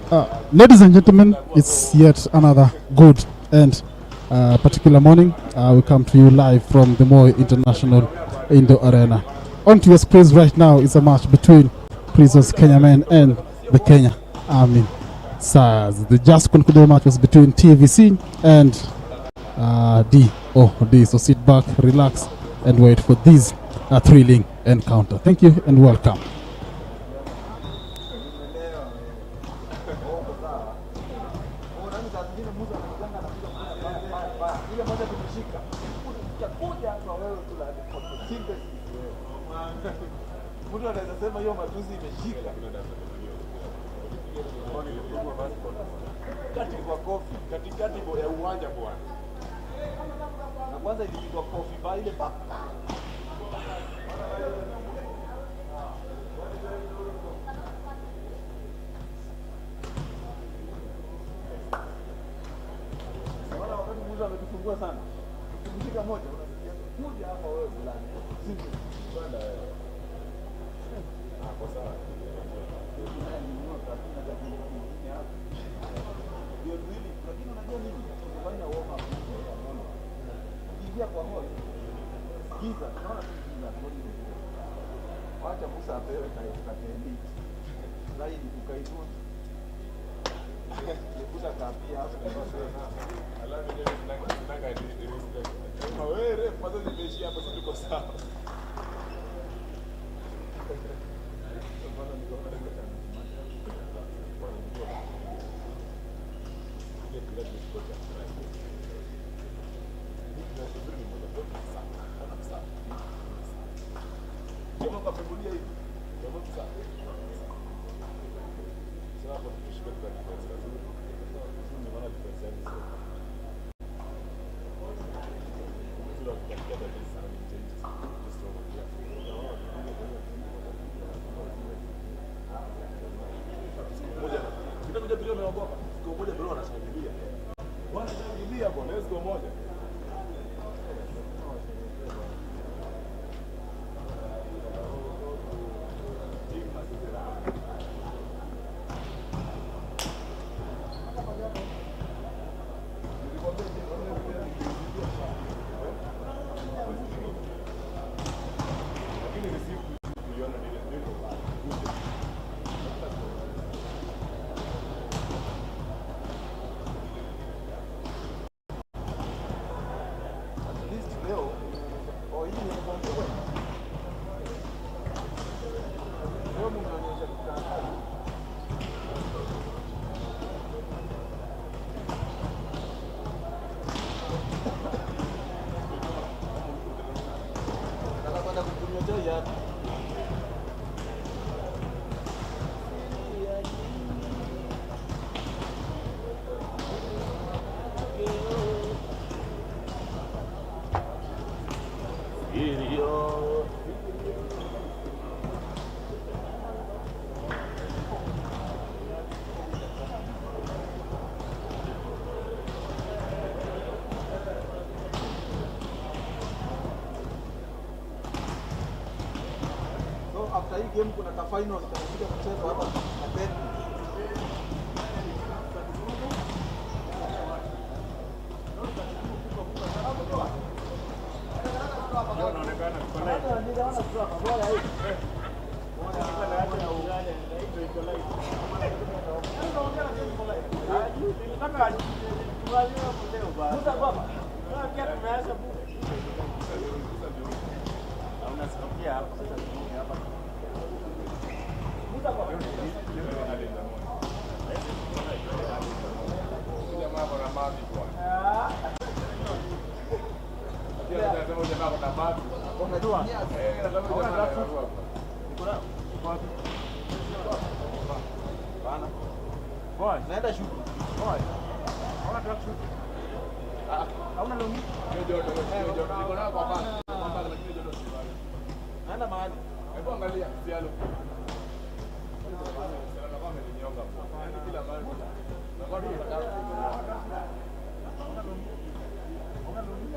Ladies and gentlemen, it's yet another good and particular morning. We come to you live from the Moi International Indoor Arena. On to your screens right now is a match between Prisons Kenya Men and the Kenya Army SARS. The just concluded match was between TVC and DOD. So sit back, relax, and wait for this thrilling encounter. Thank you and welcome. katikati ya uwanja bwana. Na kwanza ilipigwa kofi ba ile pa. Wala wakati mmoja ametufungua sana. Tukimshika moja unasikia kuja hapa wewe fulani. Sisi bwana. Hapo sawa. Lakini unajua nini? Kufanya warm up. Ingia kwa hall. Giza, naona tu giza. Wacha Musa apewe katendi. Zaidi tukaitwa. Nikuta kapia hapo kwa sasa. Alafu ndio tunataka kama wewe kwanza nimeishia hapo sisi tuko sawa. After hii game kuna ka final tutakuja kucheza hapa na Ben. Inaonekana kwa live. Ninaona kwa bora hii. Bora hapa na uganya ndio iko live. Nataka tuanze leo baba. Musa baba. Kia tumeanza buku. Unasikia hapa sasa hapa. Musa baba. Jamaa bora mavi bwana. Ndio nasema jamaa kuna mavi. Unajua? Nasema jamaa kuna bana. Boy, naenda shoot. Boy. Hauna drop shoot. Hauna longi? Ndio niko na kwa bana. Naenda mahali. Hebu angalia sialo. Sana kama nimenyonga hapo. Yaani kila mahali. Na bado nataka. Hauna longi. Hauna longi.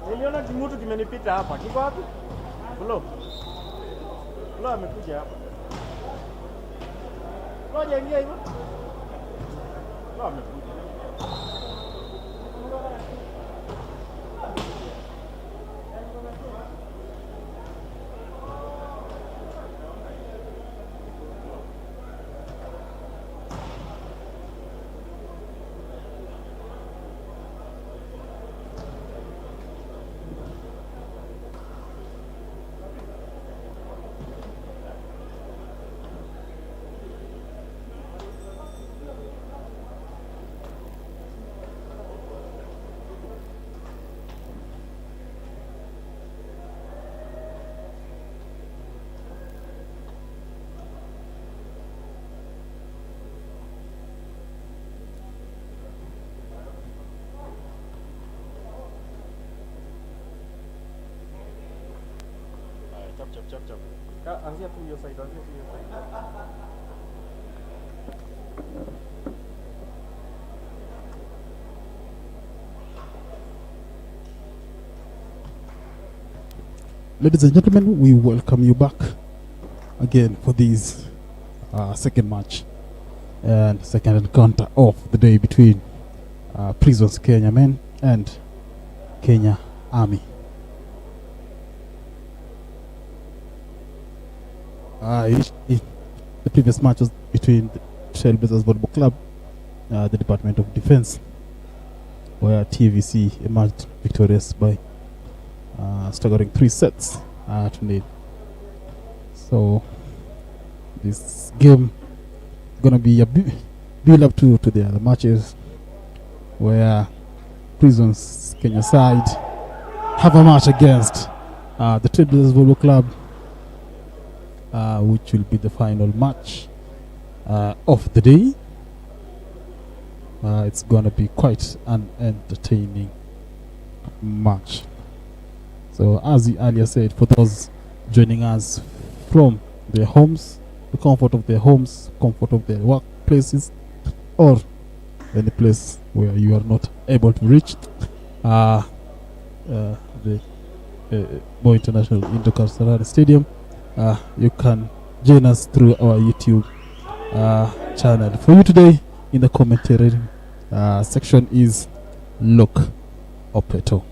Niliona kimutu kimenipita hapa. Kiko wapi? Flo. Flo amekuja hapa. Flo hajaingia hivyo? Flo amekuja. Chap. Anzia tu hiyo side, anzia tu hiyo side. Ladies and gentlemen, we welcome you back again for this second match and second encounter of the day between Prisons Kenya men and Kenya Army. The previous match was between the Trailblazers Volleyball Club, the Department of Defense, where TVC emerged victorious by staggering 3 sets to nil. So this game gonna be a build up to the other matches where Prisons Kenya side have a match against the Trailblazers Volleyball Club, which will be the final match of the day. It's gonna be quite an entertaining match. So as we earlier said, for those joining us from their homes, the comfort of their homes, comfort of their workplaces, or any place where you are not able to reach the Moi International Indoor Kasarani Stadium, you can join us through our YouTube channel. For you today in the commentary section is Luke Opeto.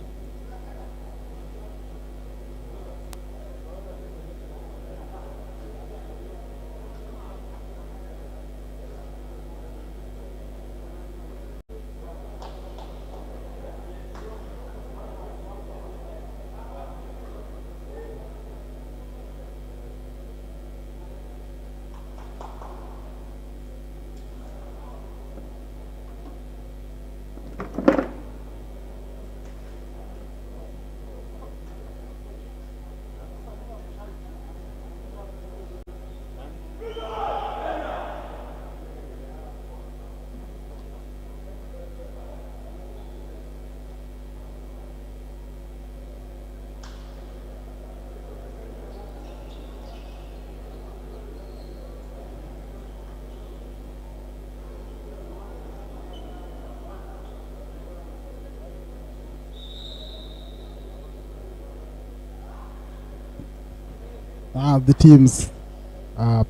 The teams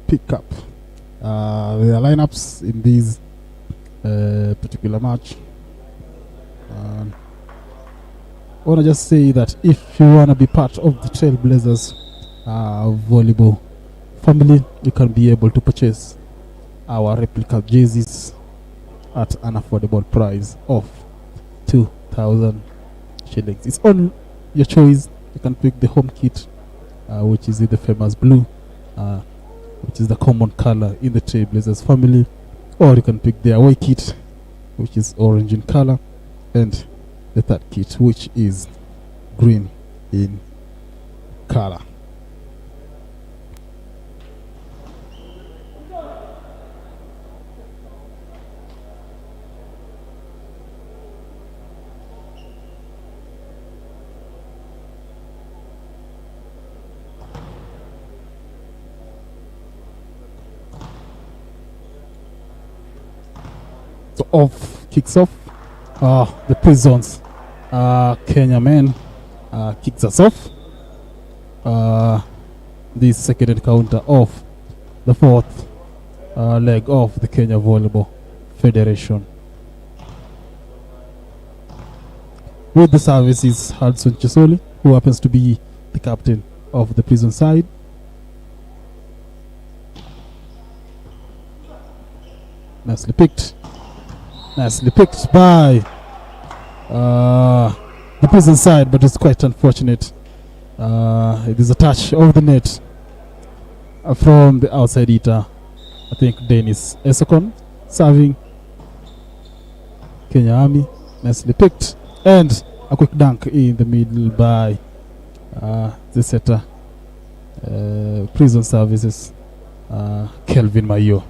pick up their lineups in this particular match. I want to just say that if you want to be part of the Trailblazers volleyball family, you can be able to purchase our replica jerseys at an affordable price of 2,000 shillings. It's on your choice. You can pick the home kit, which is the famous blue, which is the common color in the Trailblazers family, or you can pick the away kit, which is orange in color, and the third kit, which is green in color. So kicks off. The Prisons Kenya men kicks us off. This second encounter of the fourth leg of the Kenya Volleyball Federation. With the service is Hudson Chisoli, who happens to be the captain of the Prison side. Nicely picked by the Prison side, but it's quite unfortunate. It is a touch of the net from the outside hitter. I think Dennis Esokon serving Kenya Army. Nicely picked, and a quick dunk in the middle by the setter, Prison Services, Kelvin Mayo.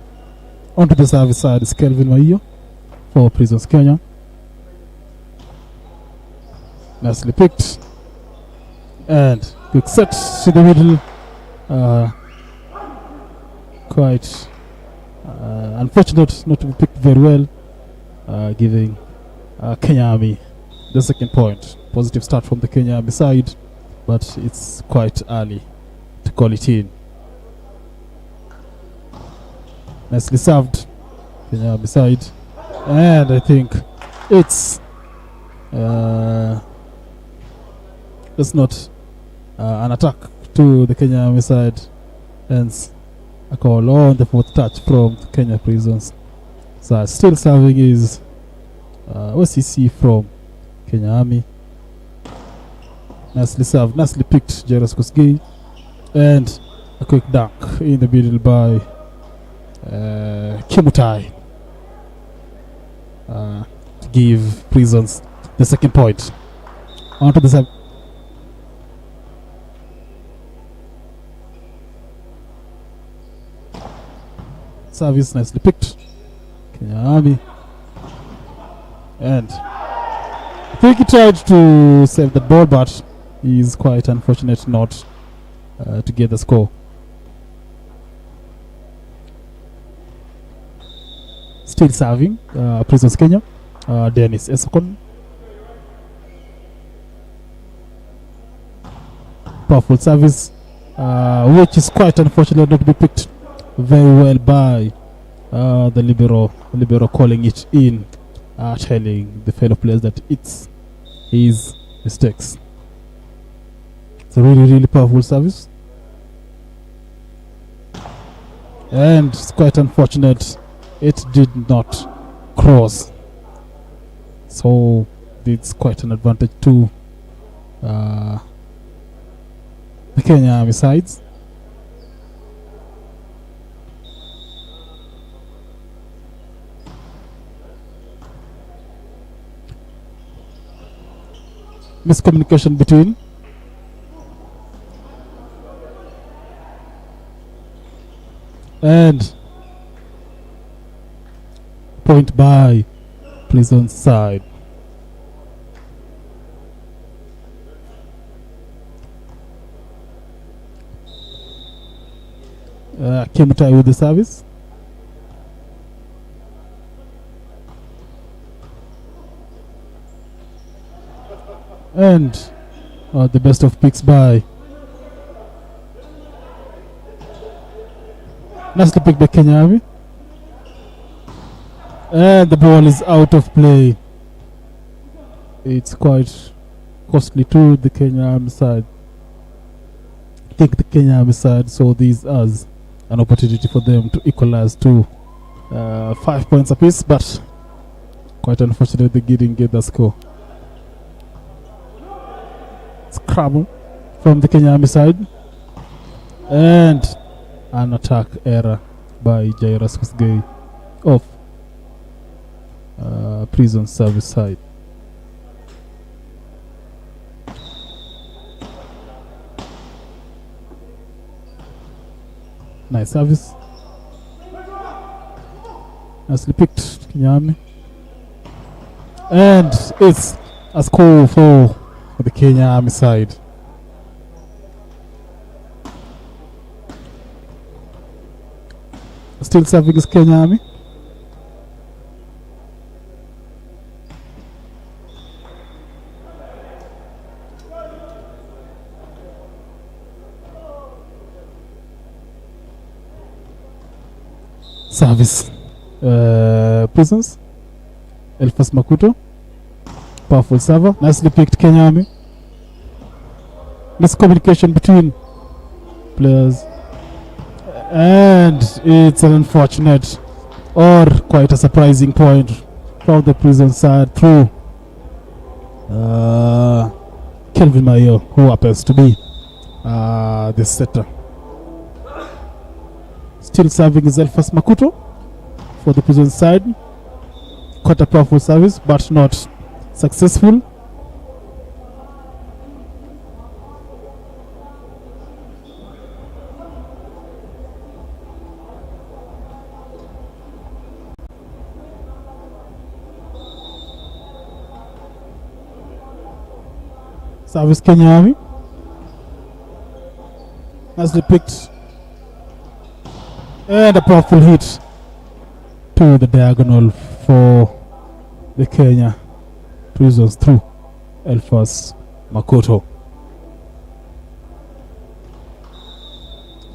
Onto the service side is Kelvin Mayo for Prisons Kenya. Nicely picked, and quick set to the middle. Quite unfortunate not to be picked very well, giving Kenya Army the second point. Positive start from the Kenya Army side, but it's quite early to call it in. Nicely served, Kenya Army side, and I think it's not an attack to the Kenya Army side, hence a call on the fourth touch from the Kenya Prisons. So still serving is OCC from Kenya Army. Nicely served, nicely picked, Jairus Kosgei. And a quick dunk in the middle by Kimutai to give Prisons the second point. Onto the serve. Service nicely picked. Kenya Army. And I think he tried to save the ball, but he's quite unfortunate not to get the score. Still serving, Prisons Kenya, Dennis Esokon. Powerful service, which is quite unfortunate not to be picked very well by the libero calling it in, telling the fellow players that it's his mistakes. It's a really powerful service, and it's quite unfortunate it did not cross, so it's quite an advantage to the Kenya Army sides. Miscommunication between and point by Prison's side. Kimutai with the service. And the best of picks by nicely picked by Kenya Army. And the ball is out of play. It's quite costly to the Kenya Army side. I think the Kenya Army side saw this as an opportunity for them to equalize to 5 points apiece, but quite unfortunate they didn't get the score. Scramble from the Kenya Army side, and an attack error by Jairus Kosgei of Prison Service side. Nice service, nicely picked, Kenya Army, and it's a score for the Kenya Army side. Still serving is Kenya Army. Service, Prisons, Elfas Makuto. Powerful server, nicely picked, Kenya Army. Miscommunication between players, and it's an unfortunate or quite a surprising point from the Prison side through Kelvin Mayo, who happens to be the setter. Still serving is Elfas Makuto for the Prison side. Quite a powerful service, but not successful. Service Kenya Army. Nicely picked. And a powerful hit to the diagonal for the Kenya Prisons through Elfas Makoto.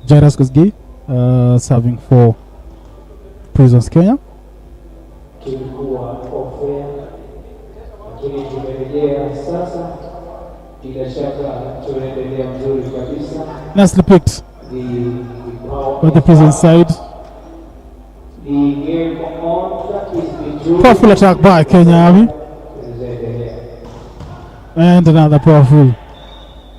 Jairus Kosgei serving for Prisons Kenya. Kilikuwa ofea, lakini tumerejea sasa, bila shaka tunaendelea mzuri kabisa. Nicely picked by the Prison side. The game on track is between Powerful attack by Kenya Army. And another powerful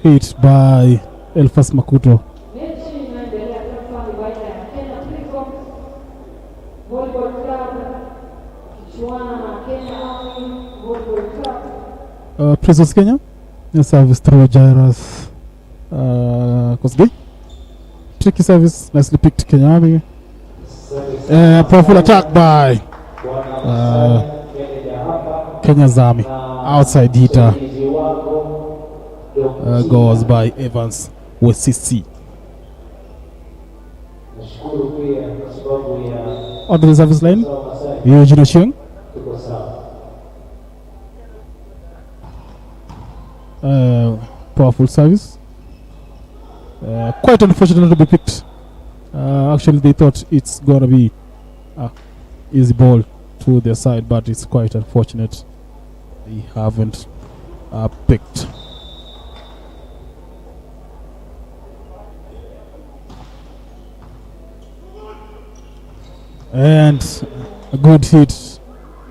hit by Elfas Makuto. Mechi inaendelea sasa ni baina ya Kenya Prisons Volleyball Club kichuana na Kenya Army Volleyball Club. Prisons Kenya. The service through Jairus Kosgei. Tricky service, nicely picked Kenya Army. Powerful attack by Kenya's Army. Outside hitter goes by Evans Wesisi. Nashukuru pia kwa sababu ya On the service line, Masai Eugene Ochieng. tuko sawa. Powerful service. Quite unfortunate to be picked. Actually, they thought it's gonna be easy ball to their side, but it's quite unfortunate they haven't picked. And a good hit,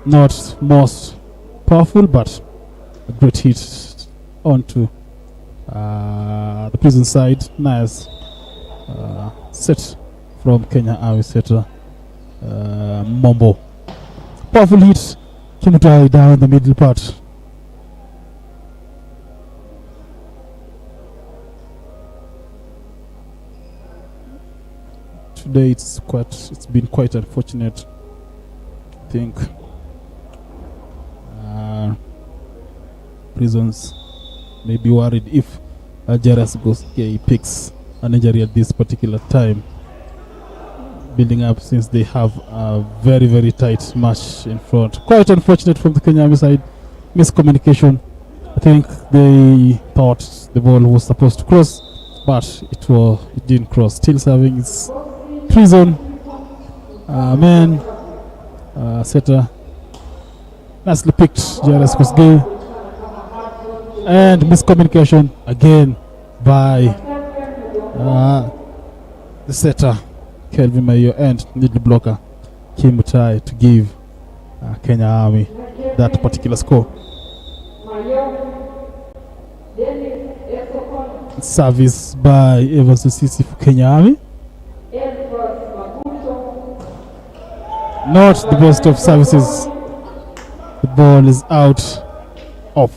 not most powerful, but a great hit onto the prison side. Nice set from Kenya Army setter Mombo. Powerful hit, Kimutai down the middle part. Today it's been quite unfortunate. I think Prisons may be worried if Jairus Kosgei picks an injury at this particular time, building up since they have a very, very tight match in front. Quite unfortunate from the Kenya Army side. Miscommunication. I think they thought the ball was supposed to cross, but it didn't cross. Still serving its Prison man setter. Nicely picked Jairus Kosgei. And miscommunication again by the setter Kelvin Mayo and middle blocker Kimutai to give Kenya Army that particular score. Service by Evans Wesisi for Kenya Army. Not the best of services. The ball is out of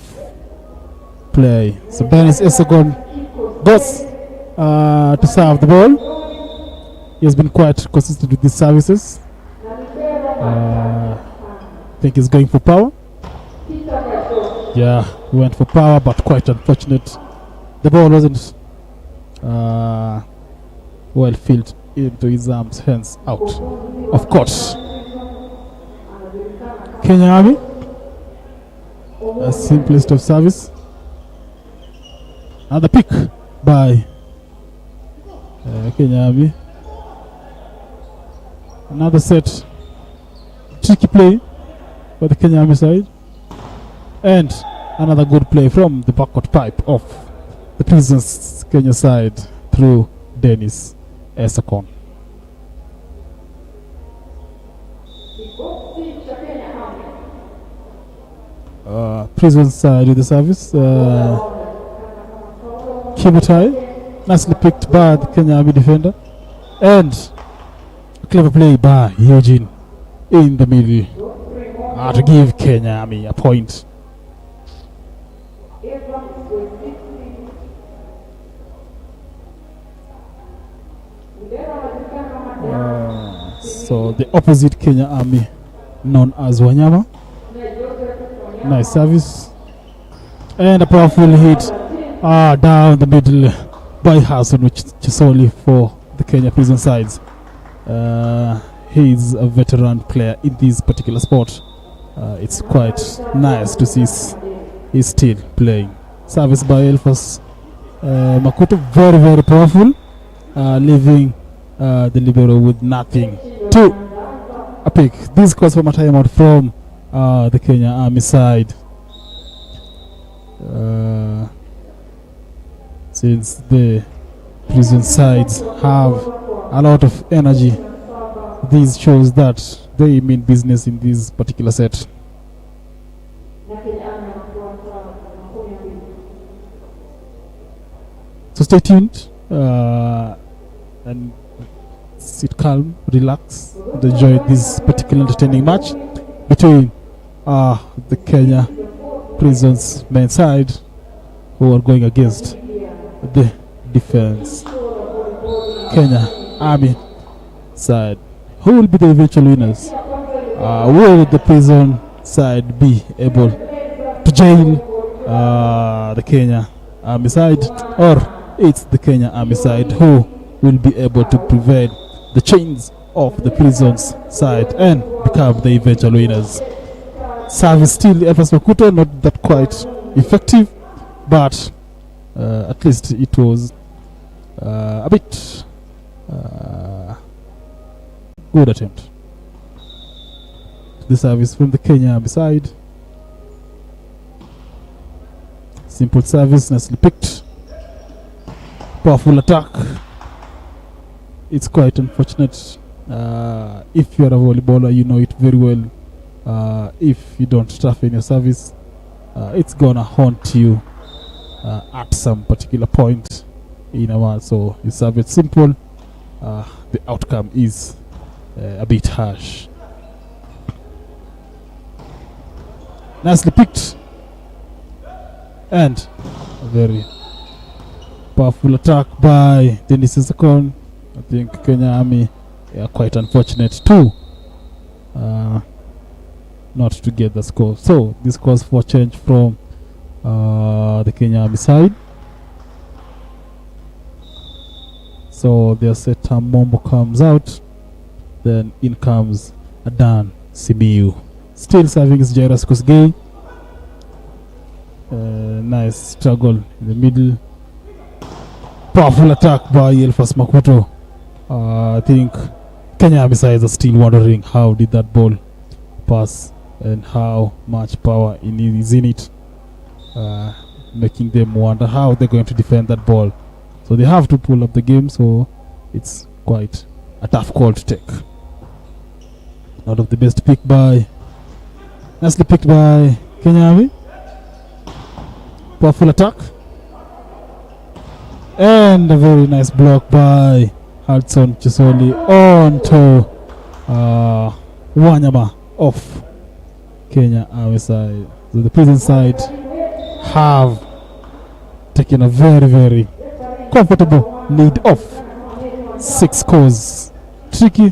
play. So Dennis Esogon goes to serve the ball. He has been quite consistent with these services. I think he's going for power. Yeah, he went for power, but quite unfortunate. The ball wasn't well filled into his arms, hence out. Of course. Kenya Army, a simplest of service. Another pick by Kenya Army. Another set. Tricky play by the Kenya Army side. And another good play from the backward pipe of the Prisons Kenya side through Dennis Esakon. Prisons side with the service. Kimutai, nicely picked by the Kenya Army defender. And a clever play by Eugene in the middle to give Kenya Army a point. So the opposite Kenya Army, known as Wanyama. Nice service. And a powerful hit down the middle by Hassan Chisoli for the Kenya Prison sides. He's a veteran player in this particular sport. It's quite nice to see he's still playing. Service by Elfas Makuto, very, very powerful, leaving the libero with nothing to a pick. This calls for a timeout from the Kenya Army side. Since the prison sides have a lot of energy, this shows that they mean business in this particular set. So stay tuned and sit calm, relax, and enjoy this particular entertaining match between the Kenya Prisons men's side, who are going against the Defense Kenya Army side. Who will be the eventual winners? Will the Prison side be able to jail the Kenya Army side, or it's the Kenya Army side who will be able to prevail the chains of the Prisons side and become the eventual winners? Service still Elfas Makuto, not that quite effective, but at least it was a bit good attempt. The service from the Kenya Army side. Simple service, nicely picked. Powerful attack. It's quite unfortunate. If you're a volleyballer, you know it very well. If you don't toughen your service, it's gonna haunt you at some particular point in a while. So you serve it simple, the outcome is a bit harsh. Nicely picked, and a very powerful attack by Dennis Isakon. I think Kenya Army are quite unfortunate too, not to get the score. So this calls for change from the Kenya Army side. So their setter Mombo comes out, then in comes Adan Simiu. Still serving is Jairus Kosgei. Nice struggle in the middle. Powerful attack by Elfas Makuto. I think Kenya Army sides are still wondering how did that ball pass and how much power is in it, making them wonder how they're going to defend that ball. So they have to pull up the game, so it's quite a tough call to take. Not of the best pick by, nicely picked by Kenya Army. Powerful attack. And a very nice block by Hudson Chisoli onto Wanyama of Kenya Army side. So the Prison side have taken a very, very comfortable lead of 6 scores. Tricky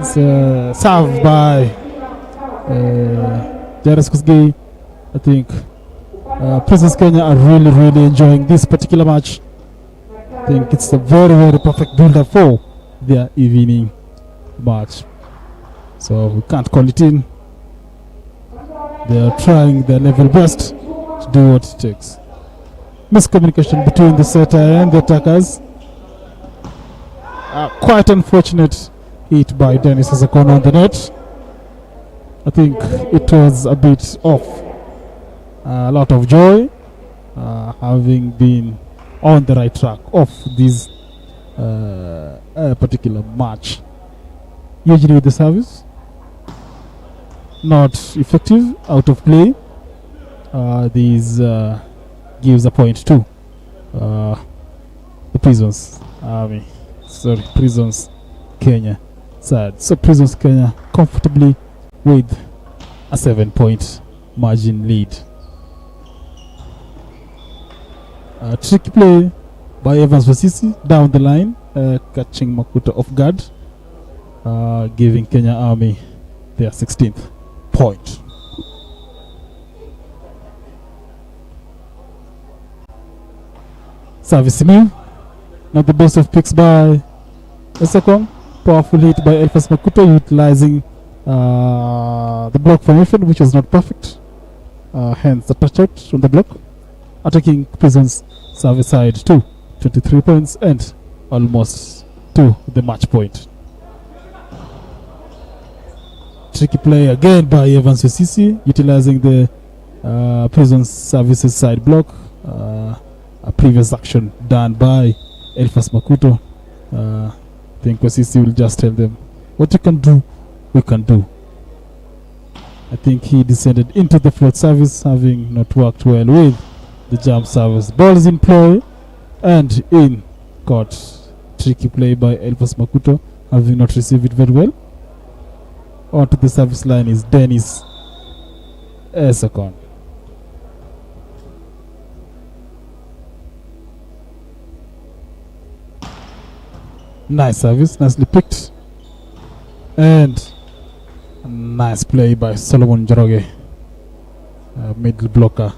served by Jairus Kosgei. I think Prisons Kenya are really, really enjoying this particular match. I think it's a very, very perfect build-up for their evening match. So we can't call it in. They are trying their level best to do what it takes. Miscommunication between the setter and the attackers. Quite unfortunate hit by Dennis Isakon on the net. I think it was a bit off. A lot of joy having been on the right track of this particular match. Usually with the service, not effective, out of play. These gives a point to the Prisons Army. Sorry, Prisons Kenya side. So Prisons Kenya comfortably with a 7-point margin lead. Tricky play by Evans Vasisi down the line, catching Makuto off guard, giving Kenya Army their 16th point. Service Simiu, not the best of picks by Isakon. Powerful hit by Elfas Makuto, utilizing the block formation, which was not perfect. Hence the touch out from the block. Attacking Prisons service side to 23 points and almost to the match point. Tricky play again by Evans Vasisi, utilizing the Prisons services side block. A previous action done by Elfas Makuto. I think Vasisi will just tell them, what you can do, we can do. I think he descended into the float service, having not worked well with the jump service. Ball is in play and in. Got tricky play by Elvis Makuto, having not received it very well. Onto the service line is Dennis Esokon. Nice service, nicely picked. And nice play by Solomon Njoroge, middle blocker,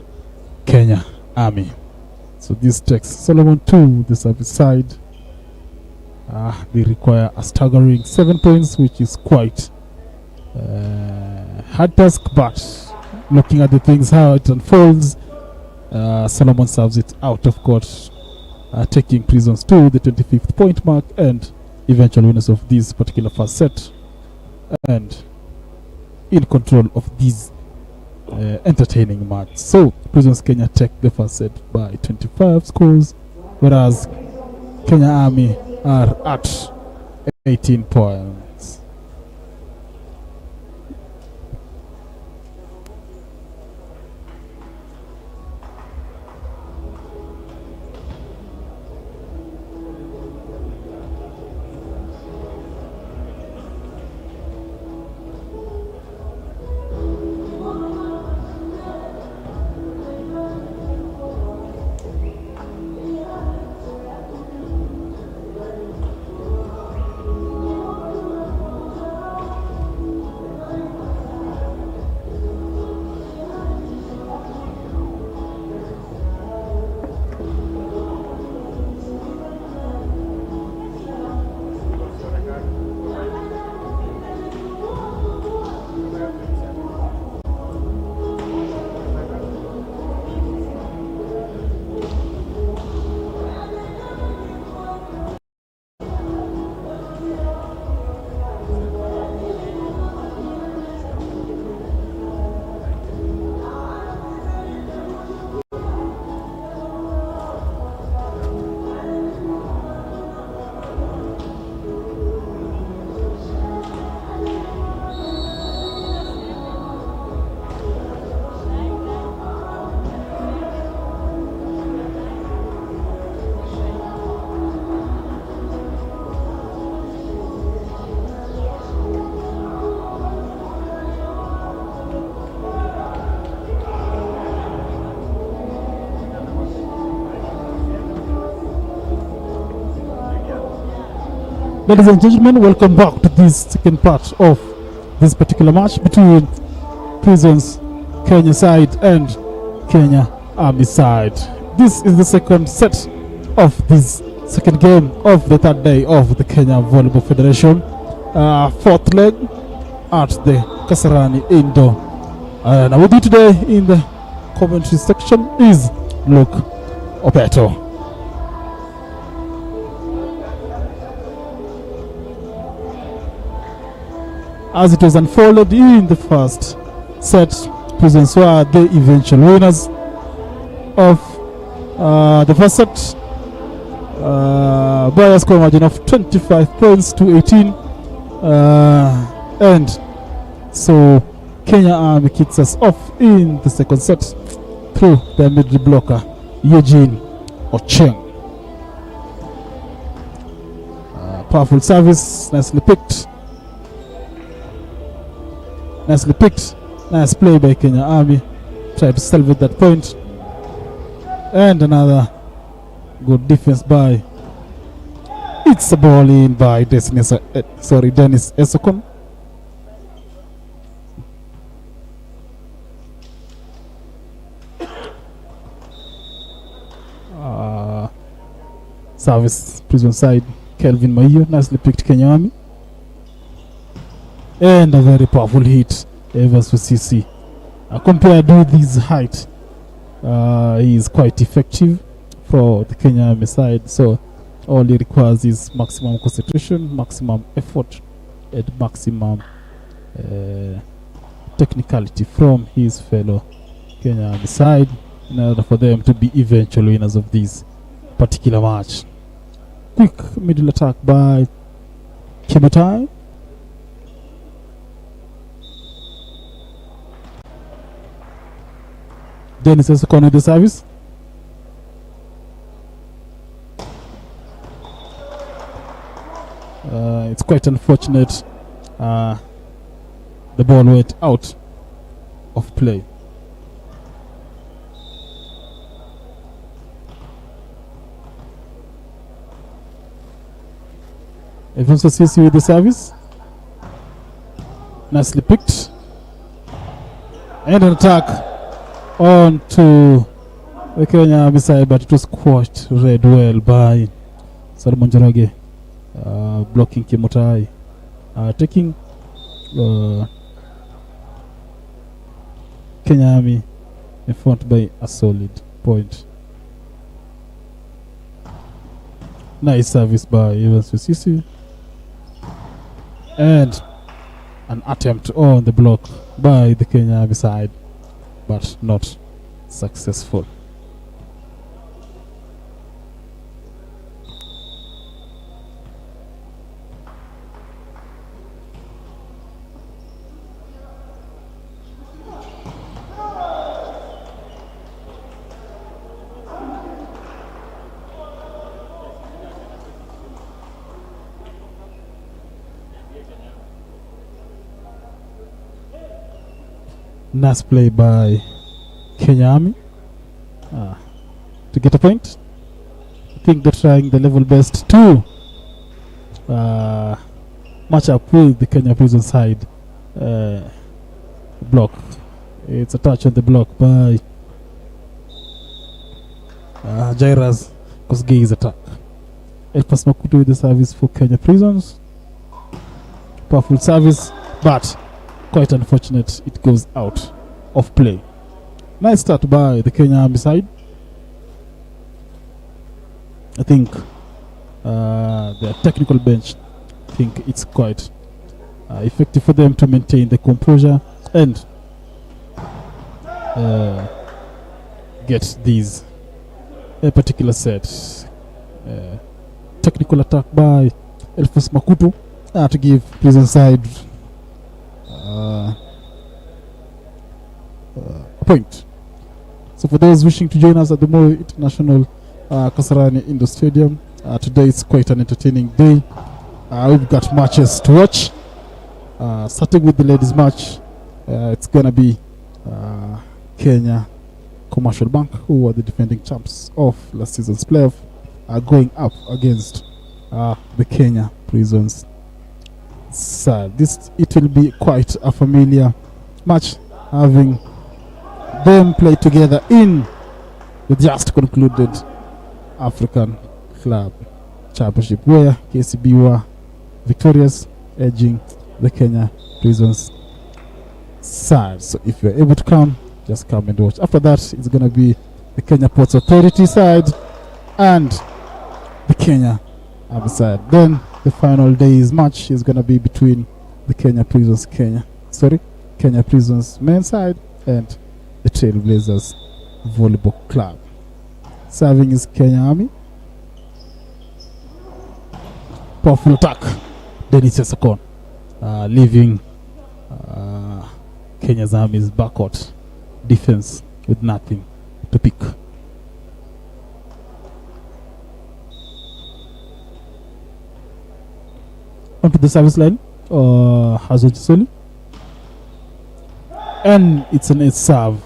Kenya Army. So this takes Solomon to the service side. They require a staggering 7 points, which is quite hard task, but looking at the things how it unfolds, Solomon serves it out of court, taking Prisons to the 25th point mark and eventual winners of this particular first set, and in control of this entertaining match. So Prisons Kenya take the first set by 25 scores, whereas Kenya Army are at 18 points. Ladies and gentlemen, welcome back to this second part of this particular match between Prisons Kenya side and Kenya Army side. This is the second set of this second game of the third day of the Kenya Volleyball Federation. Fourth leg at the Kasarani Indoor. Now with you today in the commentary section is Luke Opeto. As it was unfolded in the first set, Prisons were the eventual winners of the first set by a score margin of 25 points to 18. And so Kenya Army kicks us off in the second set through their middle blocker, Eugene Ocheng. Powerful service, nicely picked. Nicely picked. Nice play by Kenya Army. Tried to salvage that point. And another good defense by. It's a ball in by Dennis Esokon. Service Prison side. Kelvin Maio. Nicely picked Kenya Army. And a very powerful hit, Evans CC. Compared with his height, he is quite effective for the Kenya Army side. So all he requires is maximum concentration, maximum effort, and maximum technicality from his fellow Kenya Army side in order for them to be eventual winners of this particular match. Quick middle attack by Kimatai. Dennis Esokon with the service. quite unfortunate. The ball went out of play. Alfonso Sisi with the service. Nicely picked. And an attack on to the Kenya Army side, but it was quite read well by Solomon Njoroge, blocking Kimutai, taking Kenya Army in front by a solid point. Nice service by Evans Sisi. And an attempt on the block by the Kenya Army side, but not successful. Nice play by Kenya Army to get a point. I think they're trying the level best to match up with the Kenya Prison side block. It's a touch on the block by Jairus Kosgei's attack. Elfas Makuto with the service for Kenya Prisons. Powerful service, but quite unfortunate, it goes out of play. Nice start by the Kenya Army side. I think the technical bench, I think it's quite effective for them to maintain the composure and get these particular sets. Technical attack by Elfas Makuto to give Prison side a point. So for those wishing to join us at the Moi International Kasarani Indoor Stadium, today it's quite an entertaining day. We've got matches to watch. Starting with the ladies match, it's gonna be Kenya Commercial Bank, who are the defending champs of last season's playoff, going up against the Kenya Prisons side. It will be quite a familiar match, having them play together in the just concluded African Club Championship, where KCB were victorious, edging the Kenya Prisons side. So if you're able to come, just come and watch. After that, it's going to be the Kenya Ports Authority side and the Kenya Army side. Then the final day's match is going to be between the Kenya Prisons men's side and the Trailblazers Volleyball Club. Serving is Kenya Army. Powerful attack. Dennis Esakon, leaving Kenya's Army's backcourt defense with nothing to pick. Onto the service line, Hazard Soli, and it's an ace serve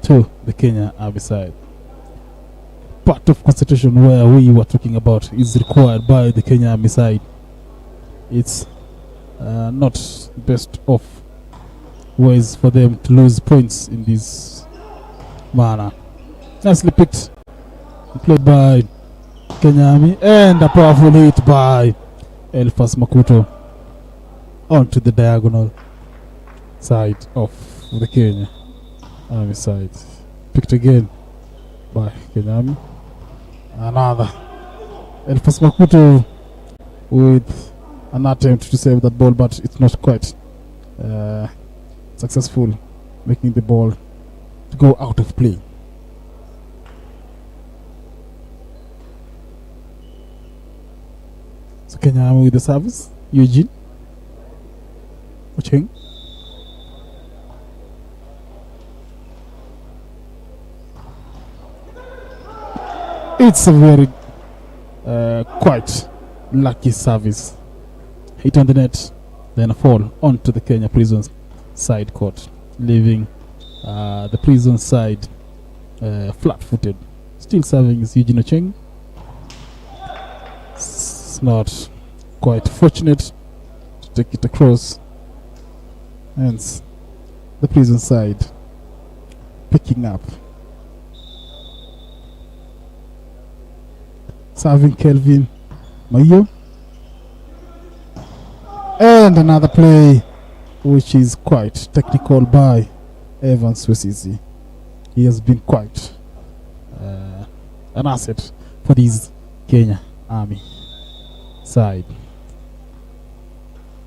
to the Kenya Army side. Part of concentration where we were talking about is required by the Kenya Army side. It's not best of ways for them to lose points in this manner. Nicely picked and played by Kenya Army, and a powerful hit by Elfas Makuto onto the diagonal side of the Kenya Army side. Picked again by Kenya Army. Another Elfas Makuto with an attempt to save that ball, but it's not quite successful, making the ball to go out of play. So Kenya Army with the service, Eugene Ocheng. It's a very quite lucky service. Hit on the net, then a fall onto the Kenya Prisons side court, leaving the prison side flat-footed. Still serving is Eugene Ocheng. It's not quite fortunate to take it across. Hence, the prison side picking up. Serving Kelvin Mayo. And another play which is quite technical by Evans Wesisi. He has been quite an asset for this Kenya Army side.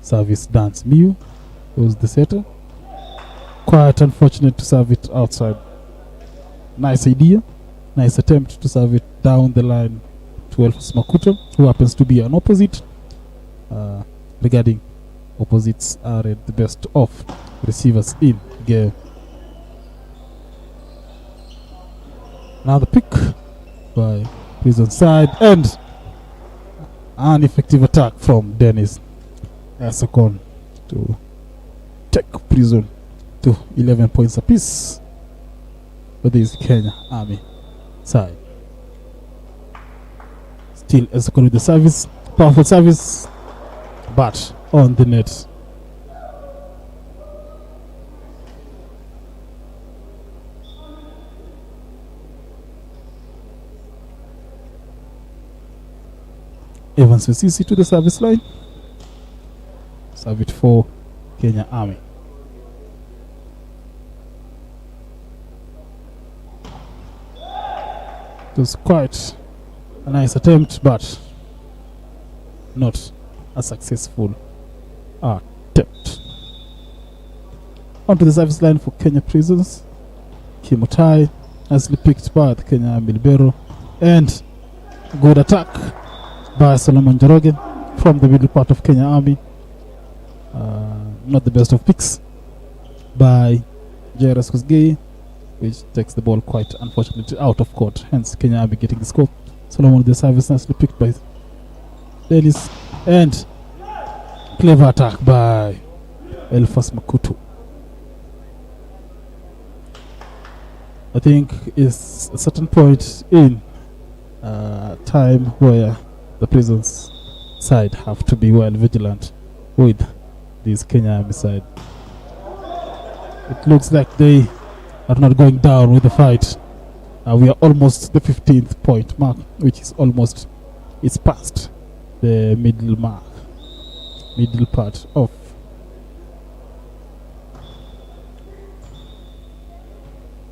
Service Dance Miu was the setter. Quite unfortunate to serve it outside. Nice idea. Nice attempt to serve it down the line to Elfas Makuto, who happens to be an opposite. Regarding opposites are at the best of receivers in game. Now the pick by prison side and an effective attack from Dennis Esokon to take prison to 11 points apiece for this Kenya Army side. Still Esokon with the service, powerful service, but on the net. Evans Wesisi to the service line. Serve it for Kenya Army. It was quite a nice attempt, but not a successful attempt. Onto the service line for Kenya Prisons. Kimotai nicely picked by the Kenya Army libero, and good attack by Solomon Joroge from the middle part of Kenya Army. Not the best of picks by Jairus Kosgei, which takes the ball quite unfortunately out of court. Hence Kenya Army getting the score. Solomon with the service nicely picked by Dennis, and clever attack by Elfas Makuto. I think it's a certain point in time where the prisons side have to be well vigilant with this Kenya Army side. It looks like they are not going down with the fight. We are almost the 15th point mark, which is almost, it's past the middle mark, middle part of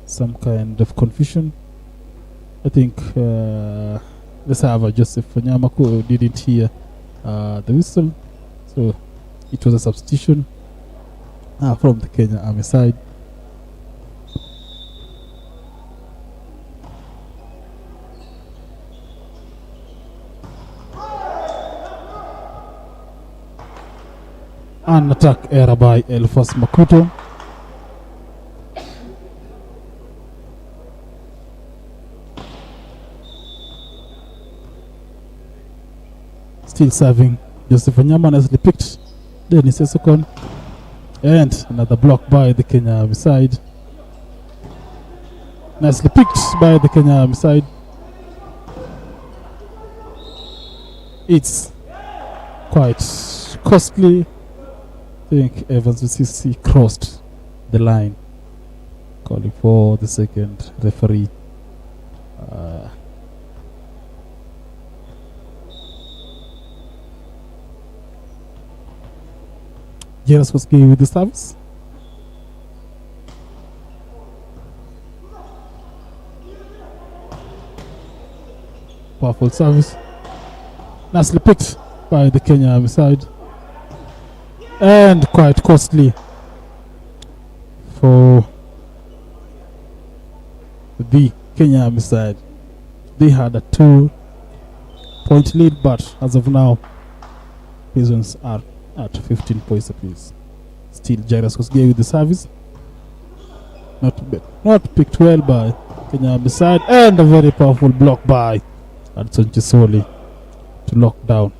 some kind of confusion. I think the server Joseph Nyamaku didn't hear the whistle, so it was a substitution from the Kenya Army side. An attack error by Elfas Makuto. Still serving Joseph Wanyama, nicely picked Dennis Esokon, and another block by the Kenya Army side. Nicely picked by the Kenya Army side. It's quite costly. I think Evans Wesisi crossed the line, calling for the second referee. Jairus Kosgei with the service. Powerful service. Nicely picked by the Kenya Army side. And quite costly for the Kenya Army side. They had a 2-point lead, but as of now, Prisons are at 15 points apiece. Still Jairus Kosgei with the service. Not picked well by Kenya Army side, and a very powerful block by Adson Chisoli to lock down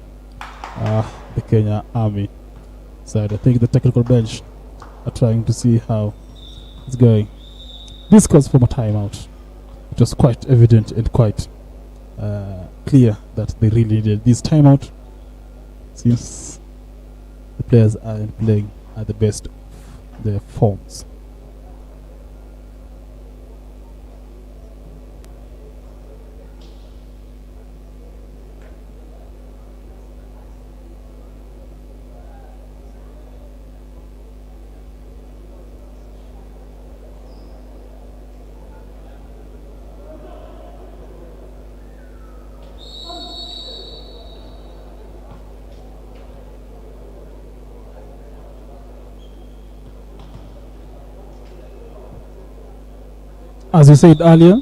the Kenya Army side. I think the technical bench are trying to see how it's going. This calls for a timeout. It was quite evident and quite clear that they really needed this timeout, since the players aren't playing at the best of their forms. As you said earlier,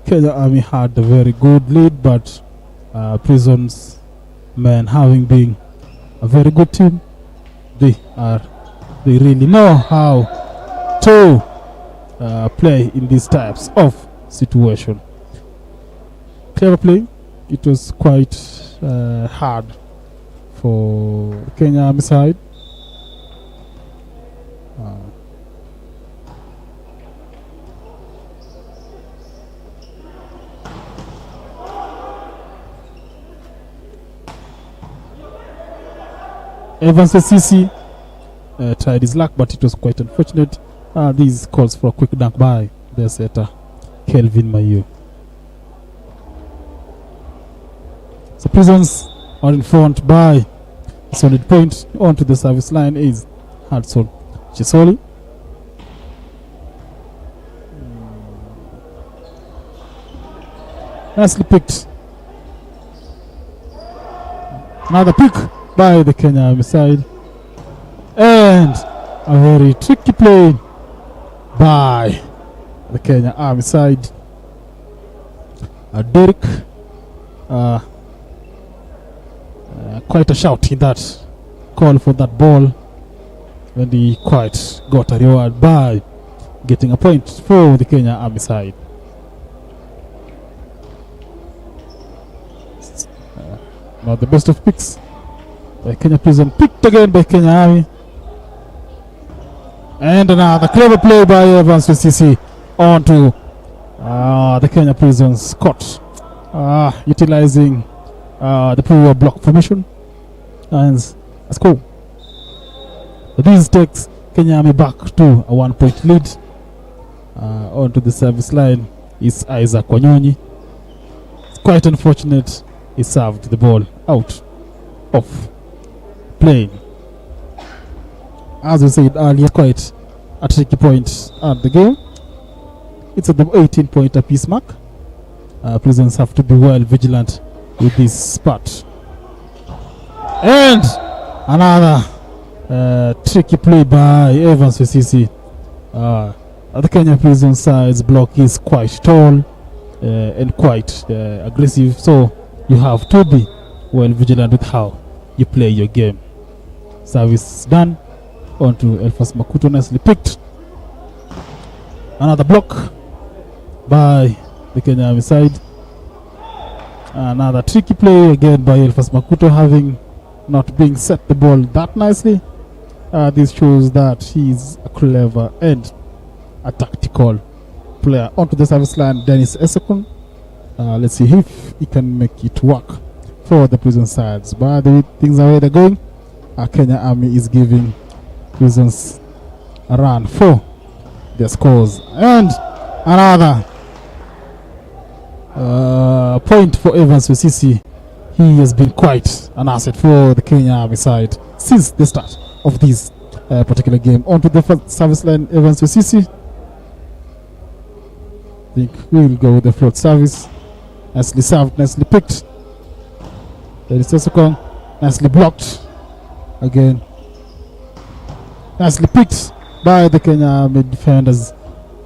Kenya Army had a very good lead, but Prison's men, having been a very good team, they really know how to play in these types of situation. Clever play. It was quite hard for Kenya Army side. Evans Sisi tried his luck, but it was quite unfortunate. These calls for a quick dunk by their setter, Kelvin Mayu. So Prisons are in front by a solid point. Onto the service line is Hudson Chisoli. Nicely picked. Another pick by the Kenya Army side, and a very tricky play by the Kenya Army side. Derek, quite a shout in that call for that ball, and he quite got a reward by getting a point for the Kenya Army side. Not the best of picks by Kenya Prison, picked again by Kenya Army, and another clever play by Evans CC onto the Kenya Prisons caught, utilizing the poor block formation, and a score. So this takes Kenya Army back to a 1-point lead. Onto the service line is Isaac Wanyonyi. It's quite unfortunate he served the ball out of play. As we said earlier, quite a tricky point at the game. It's at the 18-point apiece mark. Prisons have to be well vigilant with this spot. And another tricky play by Evans Sisi. The Kenya Prison side's block is quite tall and quite aggressive, so you have to be well vigilant with how you play your game. Service done onto Elfas Makuto, nicely picked. Another block by the Kenya Army side. Another tricky play again by Elfas Makuto, having not being set the ball that nicely. This shows that he's a clever and a tactical player. Onto the service line, Dennis Esekun. Let's see if he can make it work for the Prison sides. But the way things are where they're going, Kenya Army is giving Prisons a run for their scores. And another point for Evans Sisi. He has been quite an asset for the Kenya Army side since the start of this particular game. Onto the first service line, Evans Sisi. I think we will go with the float service. Nicely served, nicely picked. There is Sesokong, nicely blocked. Again, nicely picked by the Kenya Army defenders.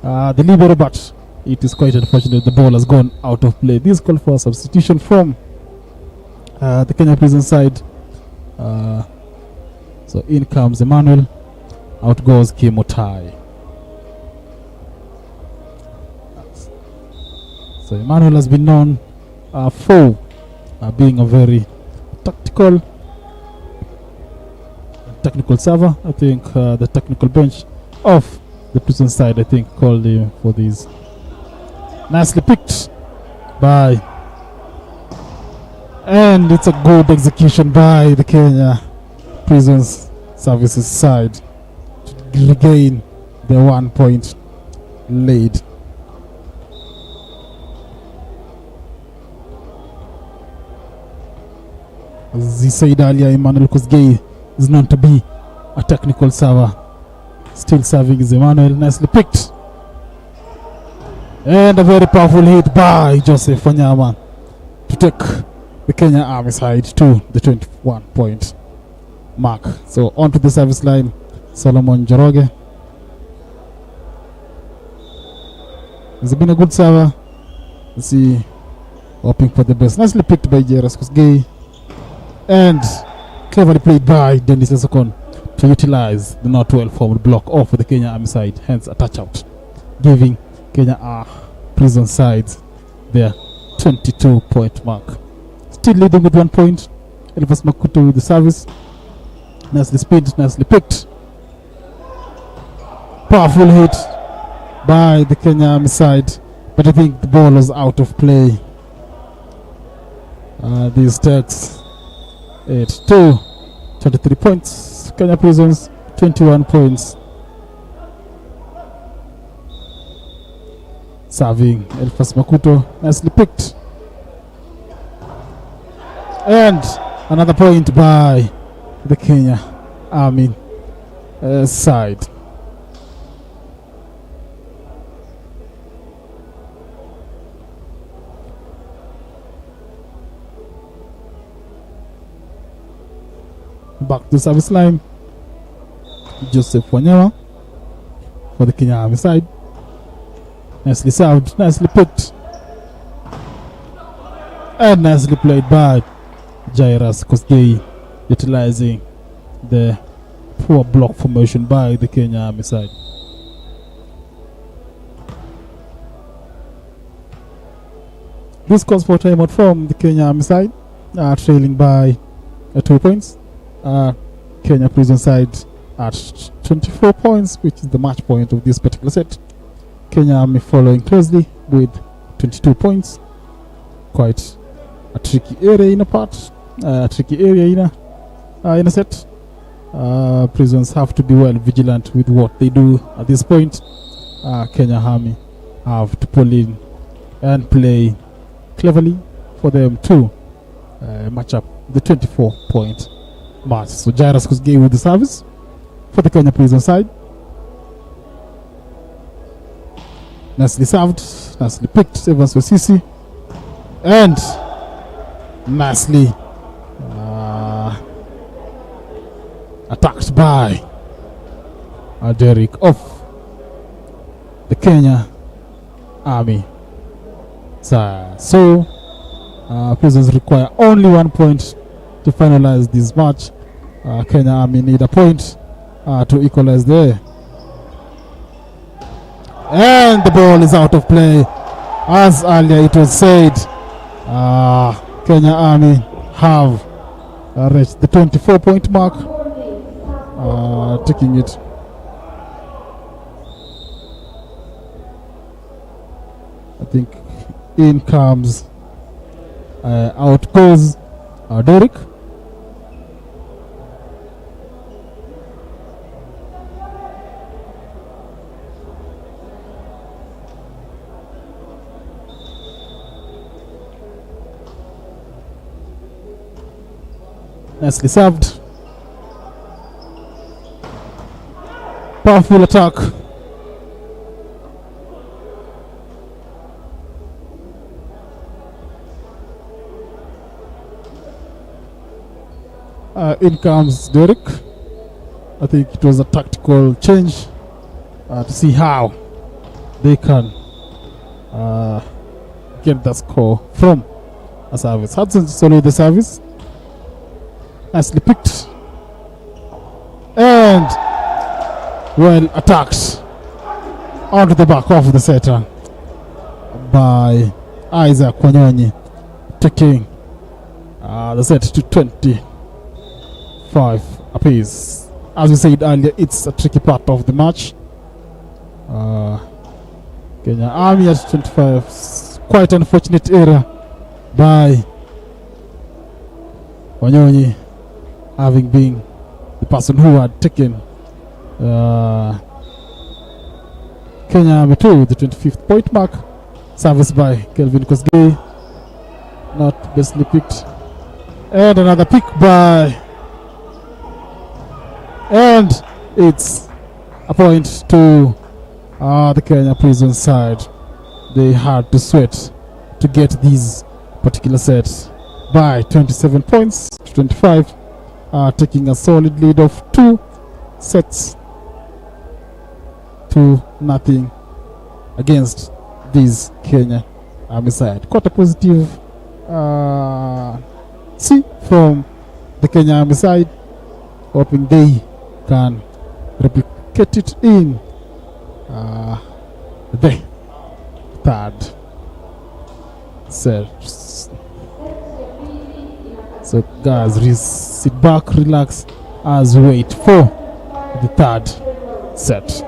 The libero, but it is quite unfortunate the ball has gone out of play. This call for a substitution from the Kenya Prison side. So in comes Emmanuel, out goes Kimotai. So Emmanuel has been known for being a very tactical technical server. I think the technical bench of the prison side, I think, called him for these. Nicely picked by, and it's a good execution by the Kenya Prisons Services side to regain the 1 point lead. As he said earlier, Emmanuel Kosgei is known to be a technical server. Still serving is Emmanuel. Nicely picked. And a very powerful hit by Joseph Wanyama to take the Kenya Army side to the 21 point mark. So on to the service line, Solomon Joroge. He's been a good server. Let's see, hoping for the best. Nicely picked by Jairus Kosgei. And cleverly played by Dennis Esokon to utilize the not well forward block off the Kenya Army side, hence a touch out, giving Kenya Prison sides their 22 point mark. Still leading with 1 point. Elvis Makuto with the service. Nicely sped, nicely picked. Powerful hit by the Kenya Army side, but I think the ball was out of play. These Turks 8-2, 23 points. Kenya Prisons 21 points. Serving Elfas Makuto, nicely picked. And another point by the Kenya Army side. Back to service line, Joseph Wanyama for the Kenya Army side. Nicely served, nicely picked, and nicely played by Jairus Kosgei, utilizing the poor block formation by the Kenya Army side. This calls for timeout from the Kenya Army side, trailing by 2 points. Kenya Prison side at 24 points, which is the match point of this particular set. Kenya Army following closely with 22 points. Quite a tricky area in a set. Prisons have to be well vigilant with what they do at this point. Kenya Army have to pull in and play cleverly for them to match up the 24 point match. So Jairus Kosgei with the service for the Kenya Prison side. Nicely served, nicely picked, Evans Wesisi, and nicely attacked by Derek of the Kenya Army side. So Prisons require only 1 point to finalize this match. Kenya Army need a point to equalize there. And the ball is out of play. As earlier it was said, Kenya Army have reached the 24 point mark, taking it. I think in comes, out goes Derek. Nicely served. Powerful attack. In comes Derek. I think it was a tactical change to see how they can get the score from a service. Hudson Solo the service. Nicely picked and well attacked onto the back of the setter by Isaac Wanyonyi, taking The set to 25 apiece. As we said earlier, it's a tricky part of the match. Kenya Army at 25. Quite unfortunate error by Wanyonyi, having been the person who had taken Kenya Army to the 25th point mark. Service by Kelvin Kosgei, not bestly picked. And another pick by, and it's a point to the Kenya Prison side. They had to sweat to get these particular sets by 27 points to 25, taking a solid lead of 2 sets to nothing against this Kenya Army side. Quite a positive see from the Kenya Army side, hoping they can replicate it in the third set. So guys, sit back, relax as we wait for the third set.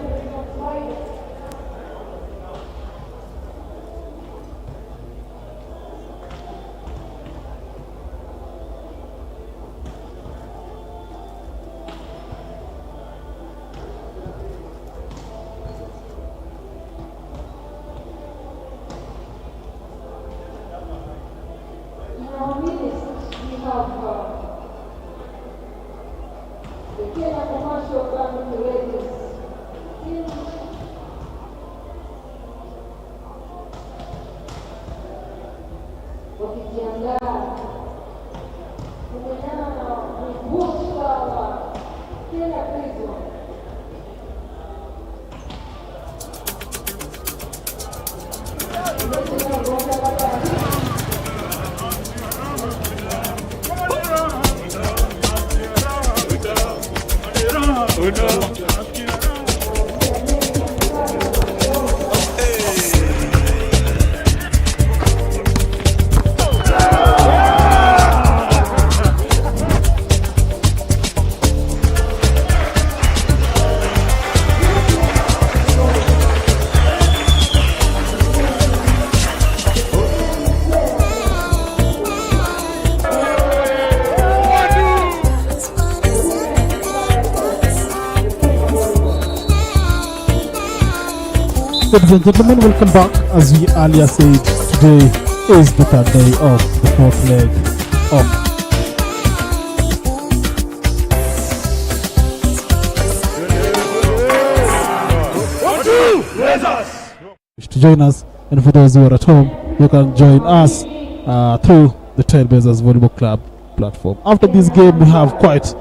Ladies and gentlemen, welcome back. As we earlier said, today is the third day of the fourth leg of to join us, and for those who are at home, you can join us through the Trailblazers Volleyball Club platform. After this game, we have quite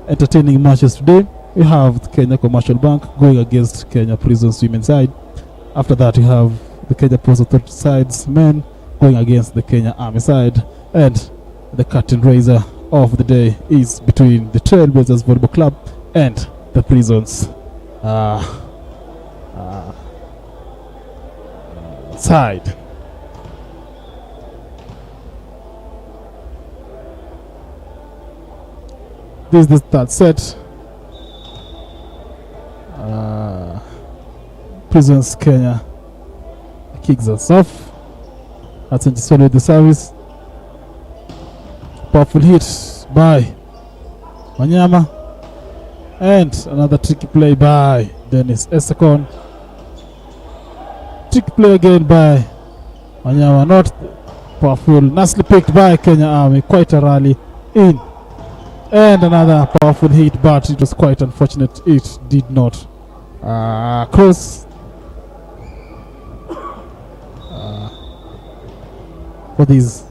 entertaining matches today. We have the Kenya Commercial Bank going against Kenya Prisons Women's side. After that, we have the Kenya Ports Authority side's men going against the Kenya Army side. And the curtain raiser of the day is between the Trailblazers Volleyball Club and the Prisons side. This is the third set. Prisons Kenya kicks us off. That's in the with the service. Powerful hit by Wanyama. And another tricky play by Dennis Esakon. Tricky play again by Wanyama. Not powerful. Nicely picked by Kenya Army. Quite a rally in. And another powerful hit, but it was quite unfortunate. It did not cross for this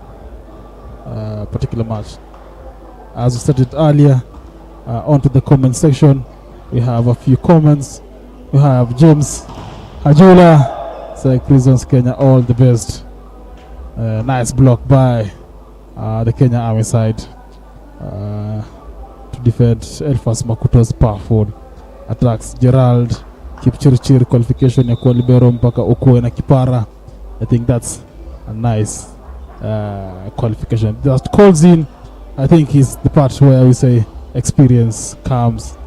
particular match. As we started earlier, onto the comment section, we have a few comments. We have James Hajula saying Prisons Kenya all the best. Nice block by the Kenya Army side to defend Elfas Makuto's powerful attacks. Gerald Kipchirchir qualification ya kwa libero mpaka Okuwe na Kipara. I think that's a nice qualification. That calls in I think is the part where we say experience comes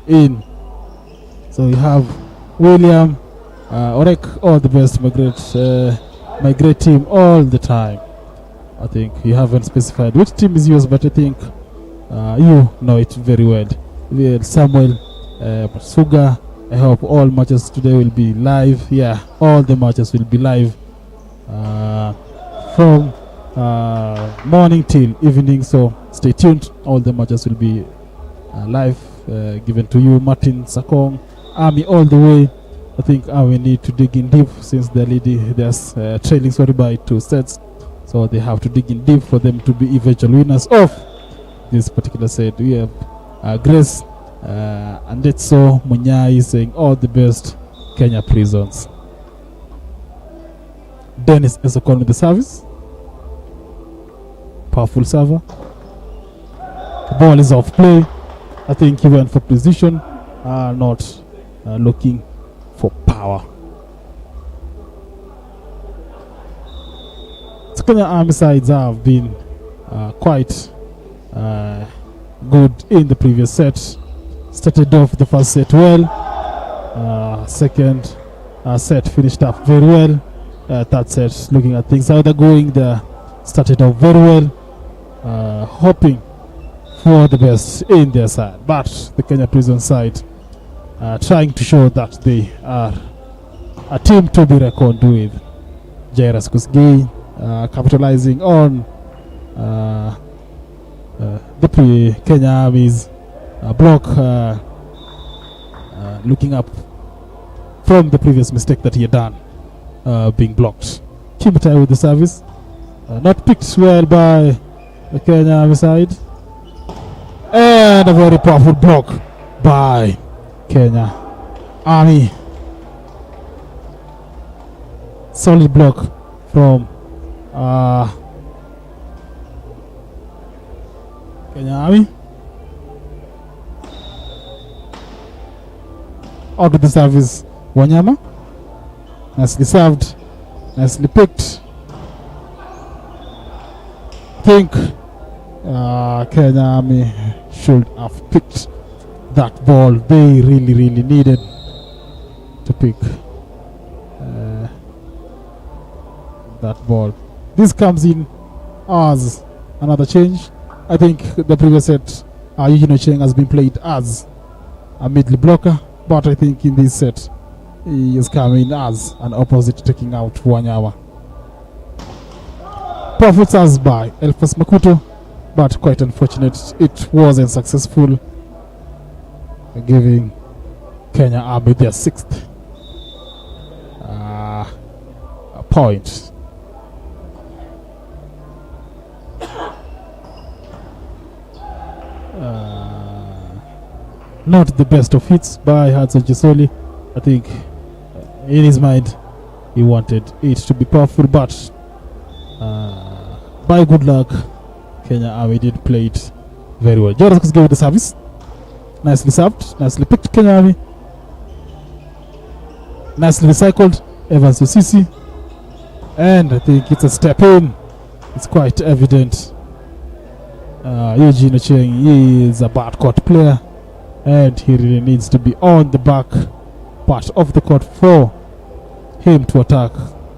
in. So you have William, Orek, all the best, my great team all the time. I think you haven't specified which team is yours, but I think you know it very well. Samuel, Suga, I hope all matches today will be live. Yeah, all the matches will be live from morning till evening, so stay tuned. All the matches will be live, given to you. Martin Sakong, Army all the way. I think Army need to dig in deep since they're trailing by 2 sets, so they have to dig in deep for them to be eventual winners of this particular set. We have Grace and it's so Munyai saying all the best, Kenya Prisons. Dennis Esokon with the service. Powerful server. The ball is off play. I think he went for position, not looking for power. So Kenya Army sides have been quite good in the previous set. Started off the first set well. Second set finished up very well. Third set, looking at things how they're going, they started off very well, hoping for the best in their side. But the Kenya Prison side trying to show that they are a team to be reckoned with. Jairus Kusgei capitalizing on the Kenya Army's block, looking up from the previous mistake that he had done, being blocked. Kimutai with the service, not picked well by the Kenya Army side, and a very powerful block by Kenya Army. Solid block from Kenya Army. Out of the service, Wanyama. Nicely served, nicely picked. I think Kenya Army should have picked that ball. They really needed to pick that ball. This comes in as another change. I think the previous set, Eugene Cheng has been played as a middle blocker, but I think in this set he is coming as an opposite, taking out Wanyama. Profits as by Elfas Makuto, but quite unfortunate it wasn't successful, giving Kenya Army their 6th point. Not the best of hits by Hudson Chisoli. I think in his mind he wanted it to be powerful, but by good luck Kenya Army did play it very well. Joras gave the service. Nicely served, nicely picked Kenya Army. Nicely recycled Evans Osisi. And I think it's a step in. It's quite evident Eugene Ocheng, he is a bad court player and he really needs to be on the back part of the court for him to attack.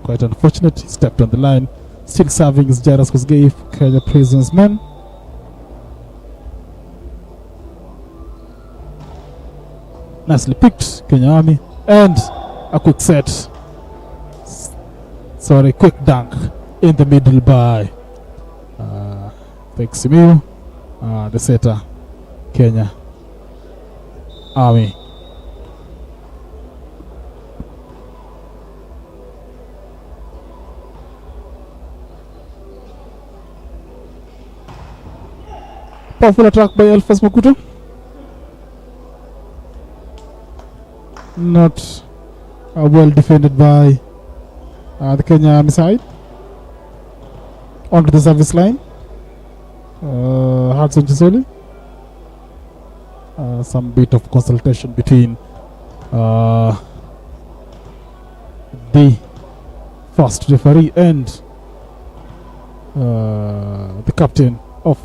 Quite unfortunate, he stepped on the line. Still serving is Jairus Kosgei, Kenya Prisons man. Nicely picked, Kenya Army, and a quick set. Quick dunk in the middle by Simiyu, the setter, Kenya Army. Powerful attack by Elfas Makuto. Not well defended by the Kenya Army side. Onto the service line. Hudson Chisoli. Some bit of consultation between the first referee and the captain of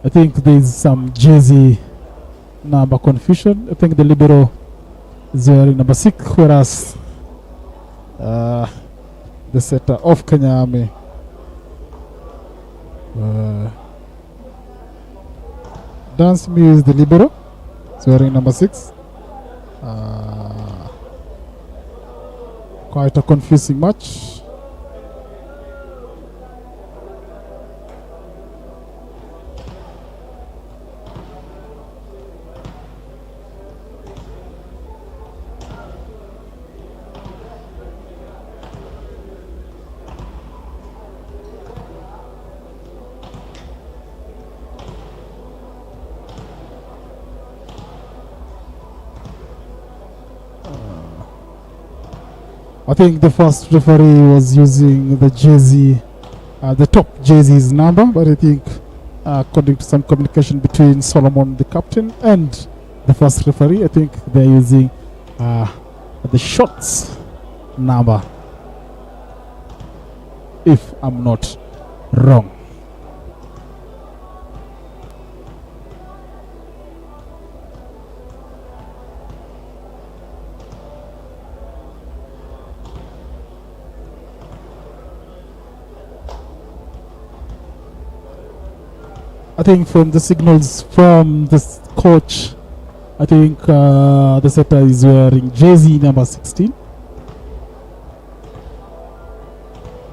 I think there's some jersey number confusion. I think the libero is wearing number 6, whereas the setter of Kenya Army Dance Me is the libero. It's wearing number 6. Quite a confusing match. I think the first referee was using the jersey, the top jersey's number, but I think according to some communication between Solomon, the captain, and the first referee, I think they're using the shorts number, if I'm not wrong. I think from the signals from the coach, I think the setter is wearing jersey number 16,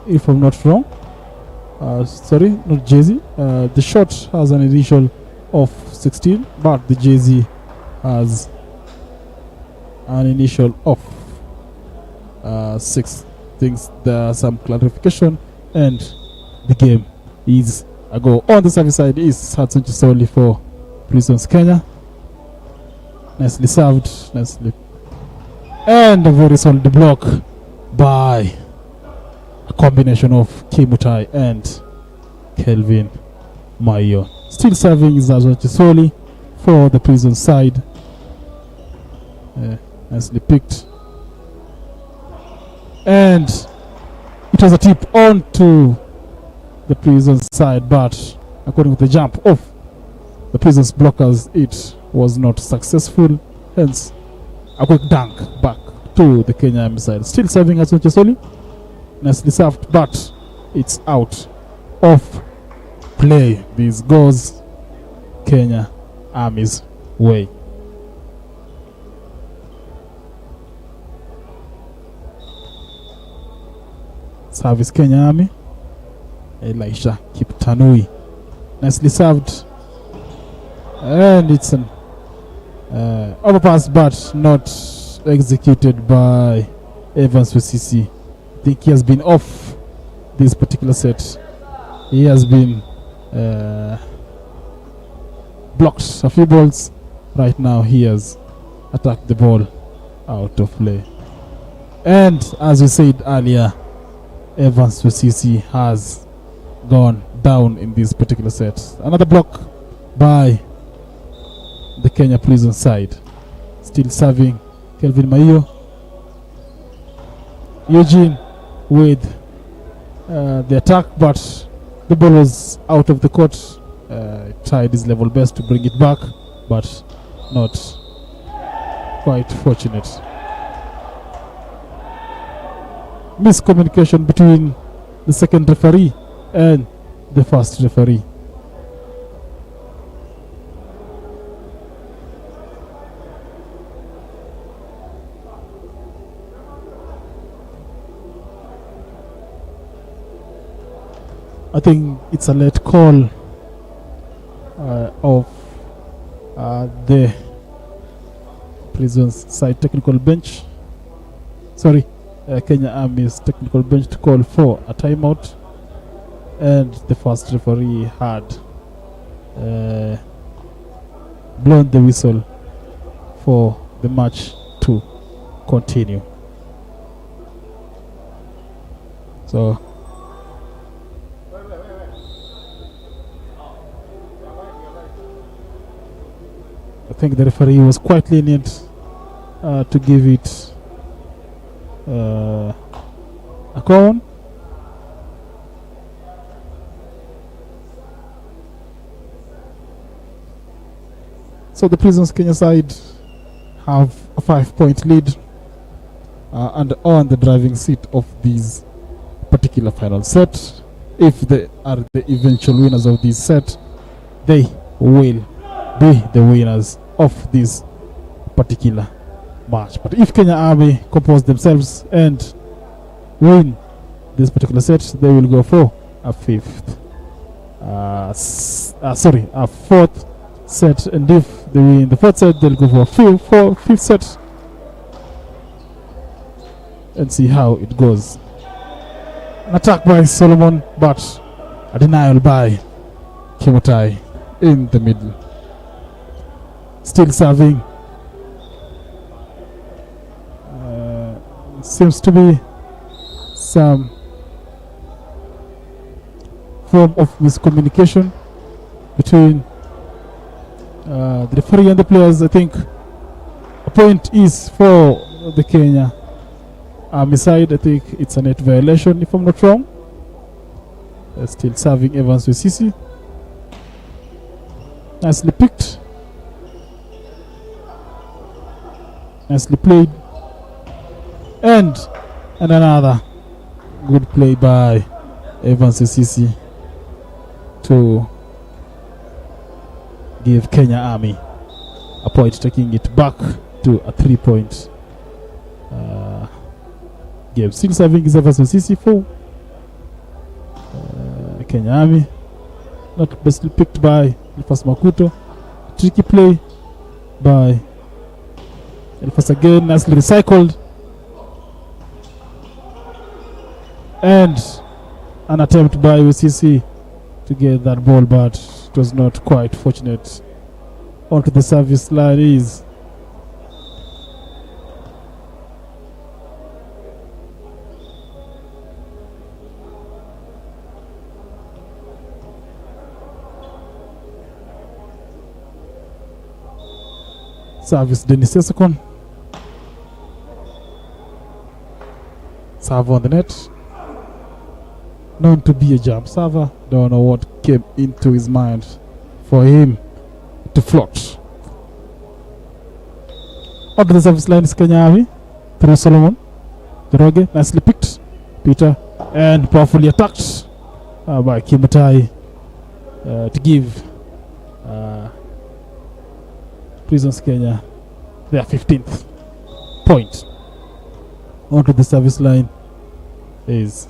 if I'm not wrong. Sorry, not jersey. The short has an initial of 16, but the jersey has an initial of 6. Things there are some clarification, and the game is a go. On the service side is Hudson Chisoli for Prisons Kenya. Nicely served, nicely, and a very solid block by a combination of Kimutai and Kelvin Mayo. Still serving is Hudson Chisoli for the Prison side. Nicely picked, and it was a tip on to the Prisons side, but according to the jump of the Prisons blockers, it was not successful. Hence, a quick dunk back to the Kenya Army side. Still serving as Chesoli. Nicely served, but it's out of play. This goes Kenya Army's way. Service Kenya Army. Elisha Kiptanui. Nicely served. And it's an overpass, but not executed by Evans Wesisi. I think he has been off this particular set. He has been blocked a few balls. Right now he has attacked the ball out of play. And as we said earlier, Evans Wesisi has gone down in this particular set. Another block by the Kenya Prison side. Still serving Kelvin Maio. Eugene with the attack, but the ball was out of the court. Tried his level best to bring it back, but not quite fortunate. Miscommunication between the second referee and the first referee. I think it's a late call of the Prisons side technical bench. Sorry, Kenya Army's technical bench to call for a timeout, and the first referee had blown the whistle for the match to continue. So I think the referee was quite lenient to give it a cone. So the Prisons Kenya side have a 5-point lead and on the driving seat of this particular final set. If they are the eventual winners of this set, they will be the winners of this particular match. But if Kenya Army compose themselves and win this particular set, they will go for a fourth set, and if they win the fourth set, they'll go for a fifth set and see how it goes. An attack by Solomon, but a denial by Kimutai in the middle. Still serving. Seems to be some form of miscommunication between the referee and the players. I think a point is for the Kenya Army side. I think it's a net violation if I'm not wrong. Still serving Evans Wesisi. Nicely picked. Nicely played. And another good play by Evans Wesisi to give Kenya Army a point, taking it back to a 3-point game. Still serving is Evans Wesisi for Kenya Army. Not bestly picked by Elfas Makuto. Tricky play by Elfas again, nicely recycled. And an attempt by UCC to get that ball, but it was not quite fortunate. Onto the service line is service Dennis Sesakon. Serve on the net. Known to be a jump server. Don't know what came into his mind for him to float. Onto the service line is Kenya Army through Solomon. Joroge, nicely picked. Peter, and powerfully attacked by Kimutai to give Prisons Kenya their 15th point. Onto the service line is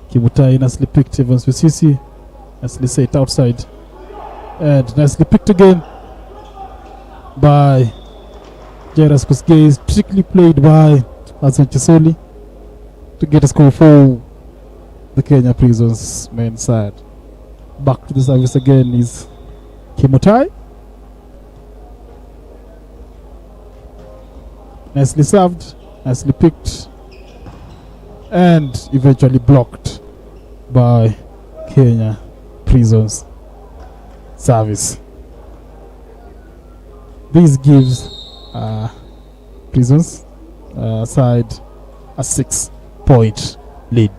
Kimutai, nicely picked. Evans Wesisi, nicely set outside, and nicely picked again by Jairus Kosgei. Strictly played by Hassan Chisoli to get a score for the Kenya Prisons main side. Back to the service again is Kimutai. Nicely served, nicely picked, and eventually blocked by Kenya Prisons service. This gives Prisons side a 6-point lead.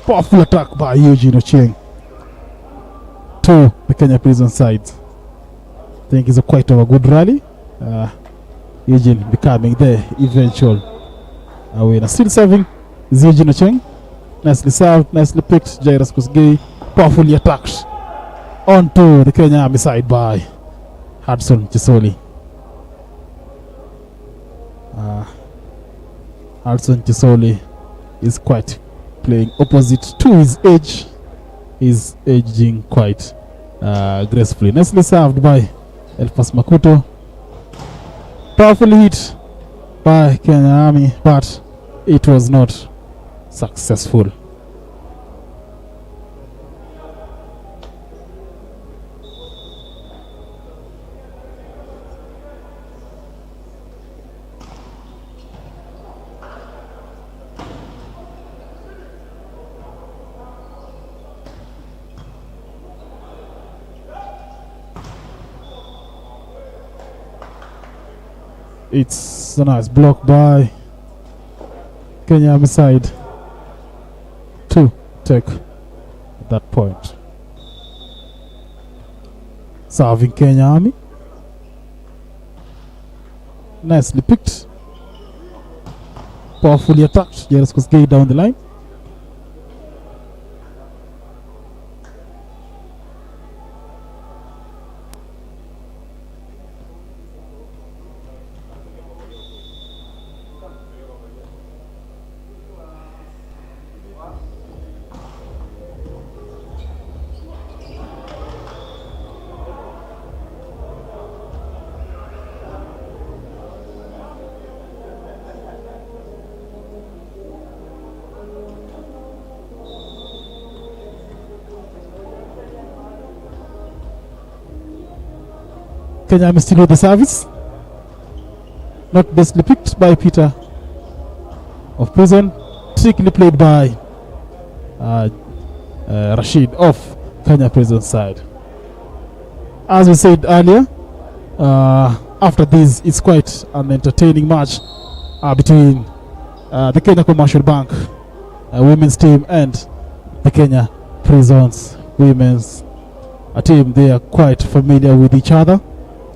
Powerful attack by Eugene Ochieng to the Kenya Prison side. I think it's quite of a good rally. Eugene becoming the eventual winner. Still serving is Eugene Ochieng. Nicely served, nicely picked. Jairus Kosgei powerfully attacked onto the Kenya Army side by Hudson Chisoli. Hudson Chisoli is quite playing opposite to his age is aging quite gracefully. Nicely served by Elfas Makuto. Powerfully hit by Kenya Army, but it was not successful. It's a nice block by Kenya Army side to take that point. Serving Kenya Army. Nicely picked. Powerfully attacked. Jairus Kosgei down the line. Kenya Army still with the service. Not bestly picked by Peter of Prison. Trickily played by Rashid of Kenya Prison side. As we said earlier, after this, it's quite an entertaining match between the Kenya Commercial Bank women's team and the Kenya Prisons women's team. They are quite familiar with each other,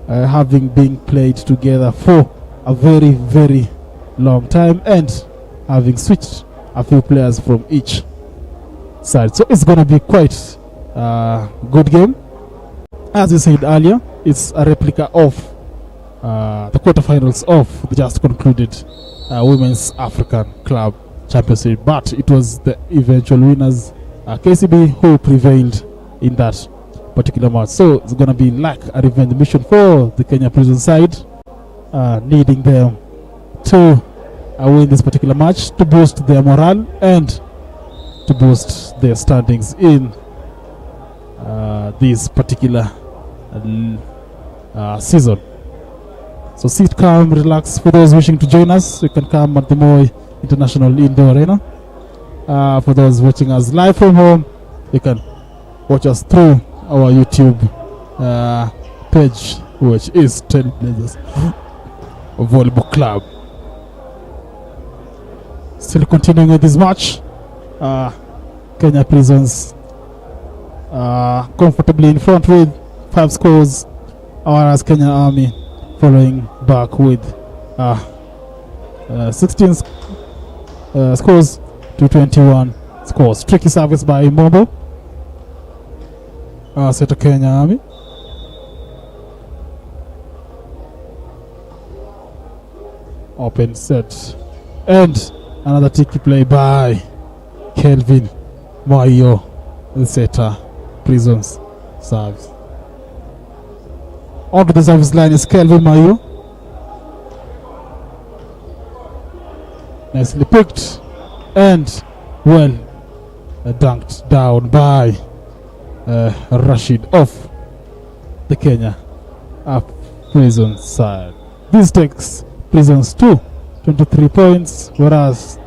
having been played together for a very, very long time and having switched a few players from each side. So it's going to be quite a good game. As we said earlier, it's a replica of the quarterfinals of the just concluded Women's African Club Championship, but it was the eventual winners, KCB, who prevailed in that particular match. So it's going to be like a revenge mission for the Kenya Prison side, needing them to win this particular match to boost their morale and to boost their standings in this particular season. So sit calm, relax. For those wishing to join us, you can come at the Moi International Indoor Arena. For those watching us live from home, you can watch us through our YouTube page, which is Trailblazers Volleyball Club. Still continuing with this match, Kenya Prisons comfortably in front with 5 scores, whereas Kenya Army following back with 16 scores to 21 scores. Tricky service by Mombo. Set to Kenya Army. Open set. And another tricky play by Kelvin Mayo. The setter, Prisons serves. Onto the service line is Kelvin Mayo. Nicely picked and well dunked down by Rashid of the Kenya Prison side. This takes Prisons to 23 points, whereas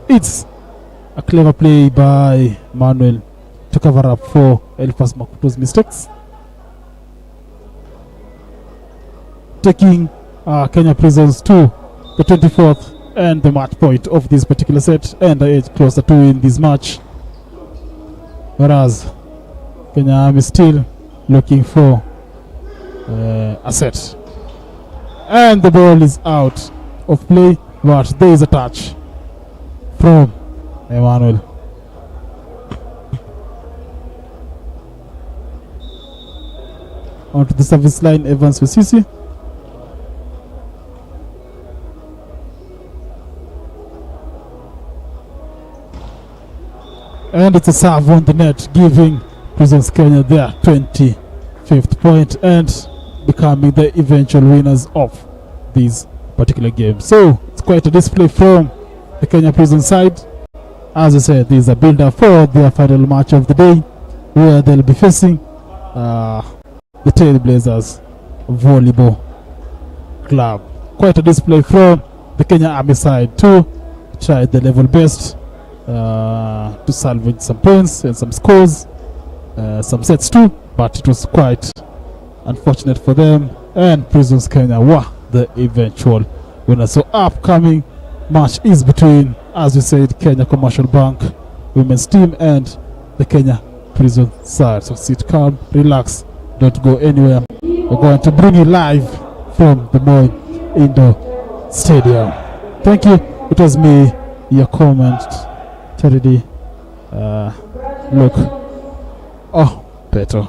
it's a clever play by Manuel to cover up for Elfas Makuto's mistakes, taking Kenya Prisons to the 24th and the match point of this particular set, and the edge closer to win this match, whereas Kenya Army still looking for a set. And the ball is out of play, but there is a touch from Emmanuel. Onto the service line, Evans Wesisi. And it's a serve on the net, giving Prisons Kenya their 25th point and becoming the eventual winners of this particular game. So it's quite a display from the Kenya Prison side. As I said, this is a build-up for their final match of the day, where they'll be facing the Trailblazers Volleyball Club. Quite a display from the Kenya Army side to try the level best to salvage some points and some scores, some sets too, but it was quite unfortunate for them, and Prisons Kenya were the eventual winner. So upcoming match is between, as we said, Kenya Commercial Bank women's team and the Kenya Prison side. So sit calm, relax, don't go anywhere. We're going to bring you live from the Moi Indoor Stadium. Thank you. It was me, your comment, Charity. Look, oh, better.